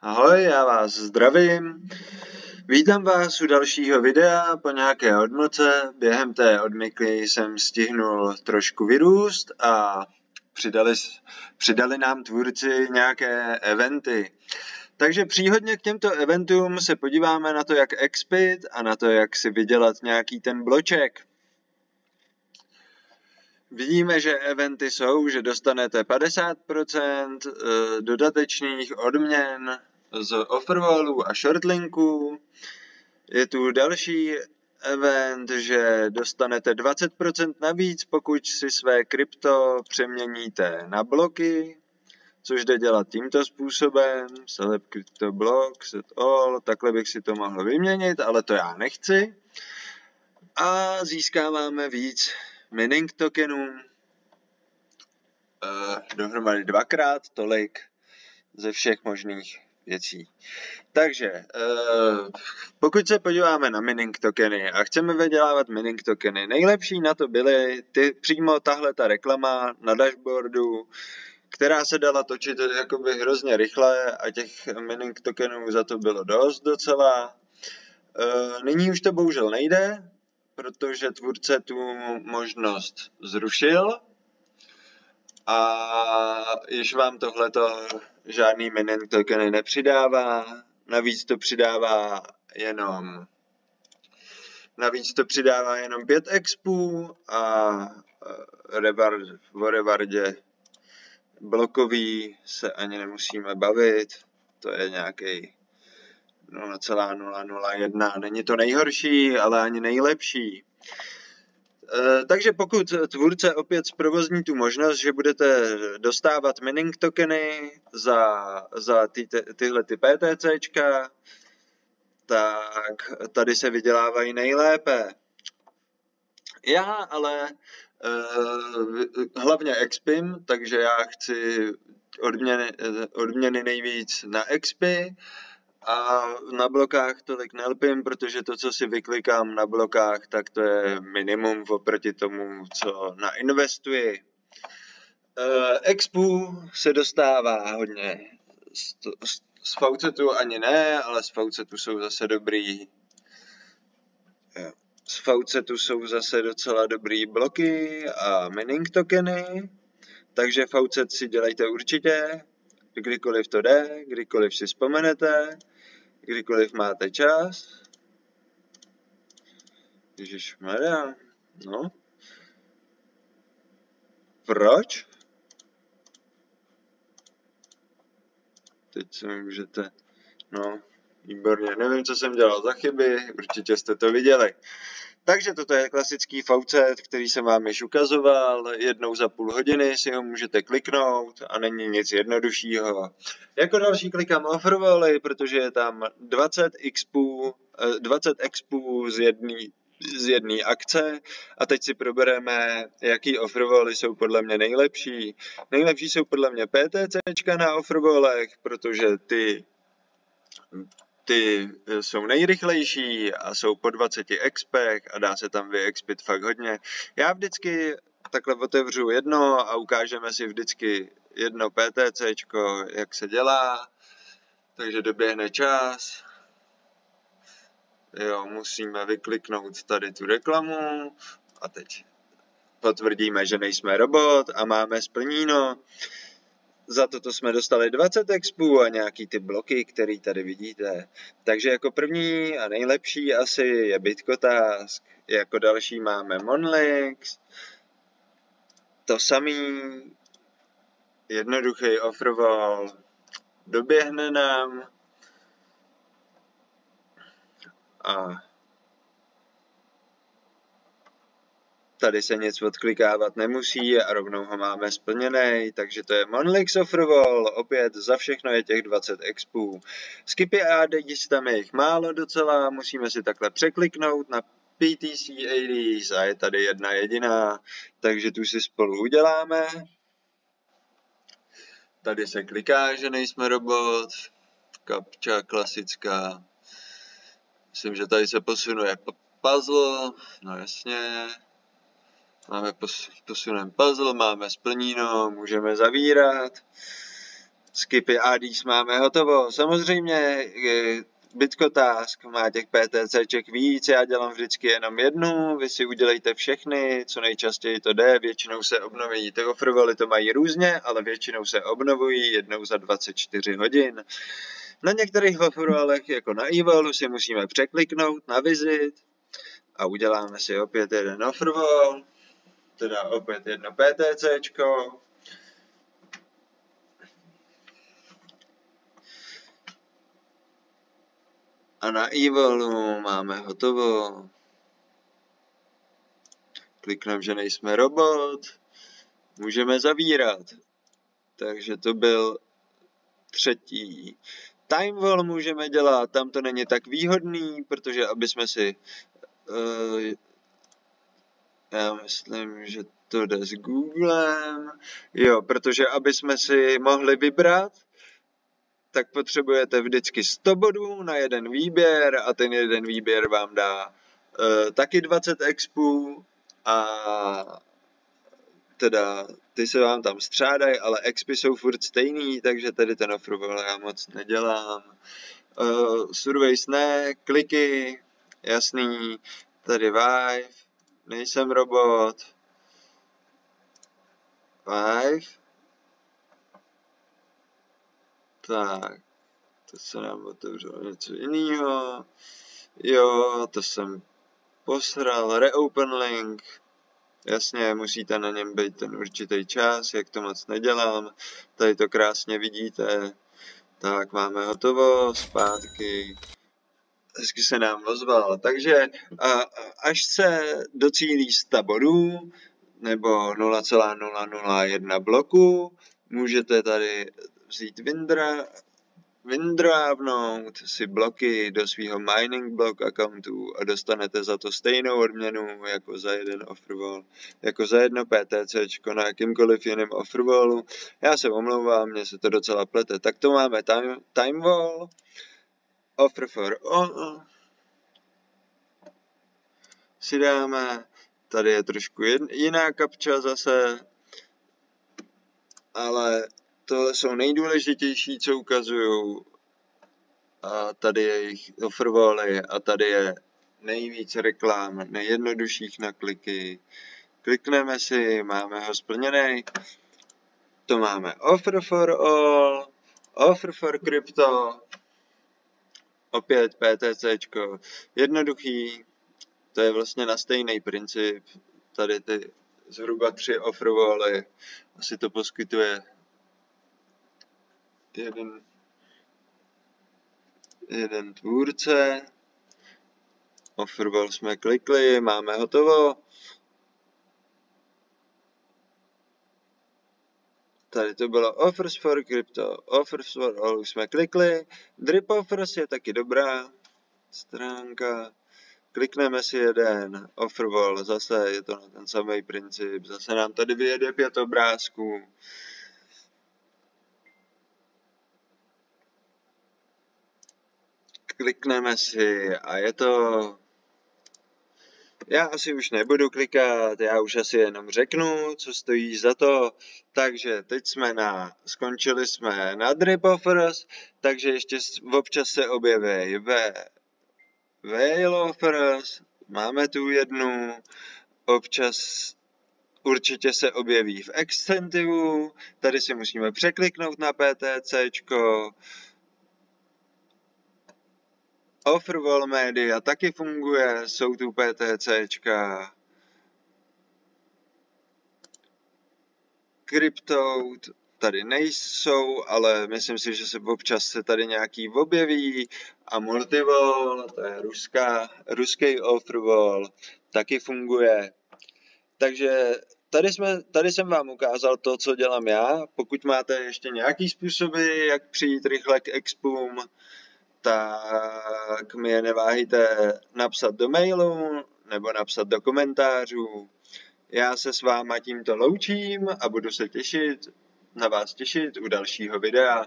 Ahoj, já vás zdravím. Vítám vás u dalšího videa po nějaké odmlce. Během té odmyky jsem stihnul trošku vyrůst a přidali nám tvůrci nějaké eventy. Takže příhodně k těmto eventům se podíváme na to, jak expit a na to, jak si vydělat nějaký ten bloček. Vidíme, že eventy jsou, že dostanete 50% dodatečných odměn z offerwallů a shortlinků. Je tu další event, že dostanete 20% navíc, pokud si své krypto přeměníte na bloky, což jde dělat tímto způsobem. Select crypto block, set all, takhle bych si to mohl vyměnit, ale to já nechci. A získáváme víc mining tokenů. Dohromady dvakrát tolik ze všech možných věcí. Takže, pokud se podíváme na mining tokeny a chceme vydělávat mining tokeny, nejlepší na to byly přímo tahle ta reklama na dashboardu, která se dala točit jakoby hrozně rychle a těch mining tokenů za to bylo dost docela. Nyní už to bohužel nejde, protože tvůrce tu možnost zrušil. A již vám tohleto žádný mining tokeny nepřidává, navíc to přidává jenom 5 expů a o rewardě blokový se ani nemusíme bavit, to je nějaký 0,001, není to nejhorší, ale ani nejlepší. Takže pokud tvůrce opět zprovozní tu možnost, že budete dostávat mining tokeny za tyhle PTCčka, tak tady se vydělávají nejlépe. Já ale hlavně expim, takže já chci odměny nejvíc na expy, a na blokách tolik nelpím, protože to, co si vyklikám na blokách, tak to je minimum oproti tomu, co nainvestuji. Expů se dostává hodně. Z Faucetu ani ne, ale z Faucetu jsou zase dobrý. Z Faucetu jsou zase docela dobrý bloky a mining tokeny. Takže Faucet si dělejte určitě, kdykoliv to jde, kdykoliv si vzpomenete. Kdykoliv máte čas. Ježišmarja, no. Proč? Teď se můžete, no, výborně, nevím, co jsem dělal za chyby, určitě jste to viděli. Takže toto je klasický faucet, který jsem vám již ukazoval, jednou za půl hodiny si ho můžete kliknout a není nic jednoduššího. Jako další klikám offerwally, protože je tam 20 expů z jedné akce a teď si probereme, jaký offerwally jsou podle mě nejlepší. Nejlepší jsou podle mě PTCčka na offerwallech, protože ty jsou nejrychlejší a jsou po 20 expech a dá se tam vyexpit fakt hodně. Já vždycky takhle otevřu jedno a ukážeme si vždycky jedno PTCčko, jak se dělá. Takže doběhne čas. Jo, musíme vykliknout tady tu reklamu a teď potvrdíme, že nejsme robot a máme splněno. Za toto jsme dostali 20 expů a nějaký ty bloky, který tady vidíte. Takže jako první a nejlepší asi je Bitcotask. Jako další máme Monlix. To samý. Jednoduchý offerwall. Doběhne nám. A tady se nic odklikávat nemusí a rovnou ho máme splněný, takže to je Monlix offerwall, opět za všechno je těch 20 expů. Skipy a ADs tam je jich málo docela, musíme si takhle překliknout na PTC ADs a je tady jedna jediná, takže tu si spolu uděláme. Tady se kliká, že nejsme robot, kapča klasická. Myslím, že tady se posunuje puzzle, no jasně. Máme posunem puzzle, máme splněno, můžeme zavírat. Skipy ADs máme hotovo. Samozřejmě Bitcotask má těch PTCček víc, já dělám vždycky jenom jednu, vy si udělejte všechny, co nejčastěji to jde, většinou se obnovují, ty offerwally to mají různě, ale většinou se obnovují jednou za 24 hodin. Na některých offerwallech, jako na evalu, si musíme překliknout na visit a uděláme si opět jeden offerwall, teda opět jedno PTCčko. A na evalu máme hotovo. Klikneme, že nejsme robot. Můžeme zavírat. Takže to byl třetí. Timewall můžeme dělat, tam to není tak výhodný, protože aby jsme si... já myslím, že to jde s Googlem. Jo, protože aby jsme si mohli vybrat, tak potřebujete vždycky 100 bodů na jeden výběr a ten jeden výběr vám dá taky 20 expů a teda ty se vám tam střádají, ale expy jsou furt stejný, takže tady ten offerwall já moc nedělám. Surveys ne, kliky, jasný, tady Vive, nejsem robot, Vive, tak, to se nám otevřelo něco jiného, jo, to jsem posral, reopen link, jasně, musíte na něm být ten určitý čas, jak to moc nedělám, tady to krásně vidíte, tak máme hotovo, zpátky, hezky se nám ozval, takže až se docílí 100 bodů, nebo 0,001 bloku, můžete tady vzít windrawnout si bloky do svého mining block accountu a dostanete za to stejnou odměnu jako za jeden offerwall, jako za jedno PTCčko na jakýmkoliv jiném offerwallu. Já se omlouvám, mně se to docela plete. Tak to máme timewall, offer for all, si dáme, tady je trošku jiná kapča zase, ale tohle jsou nejdůležitější, co ukazuju. A tady je jejich offerwally a tady je nejvíc reklam, nejjednodušších na kliky. Klikneme si, máme ho splněný. To máme offer for all, offer for crypto, opět PTCčko, jednoduchý, to je vlastně na stejný princip. Tady ty zhruba 3 offerwally, asi to poskytuje jeden tvůrce. Offerwall jsme klikli, máme hotovo. Tady to bylo offers for crypto, offers for all, už jsme klikli. Drip offers je taky dobrá stránka. Klikneme si jeden offerwall, zase je to na ten samý princip, zase nám tady vyjede 5 obrázků. Klikneme si a je to... Já asi už nebudu klikat, já už asi jenom řeknu, co stojí za to. Takže teď skončili jsme na drip offers, takže ještě občas se objeví whale offers, máme tu jednu, občas určitě se objeví v extentivu, tady si musíme překliknout na PTCčko. Offerwall Media taky funguje, jsou tu PTCčka. Cryptout tady nejsou, ale myslím si, že se občas se tady nějaký objeví. A Multivol, to je ruský offerwall, taky funguje. Takže tady jsem vám ukázal to, co dělám já. Pokud máte ještě nějaký způsoby, jak přijít rychle k expům, tak mi je neváhejte napsat do mailu nebo napsat do komentářů. Já se s váma tímto loučím a budu se na vás těšit u dalšího videa.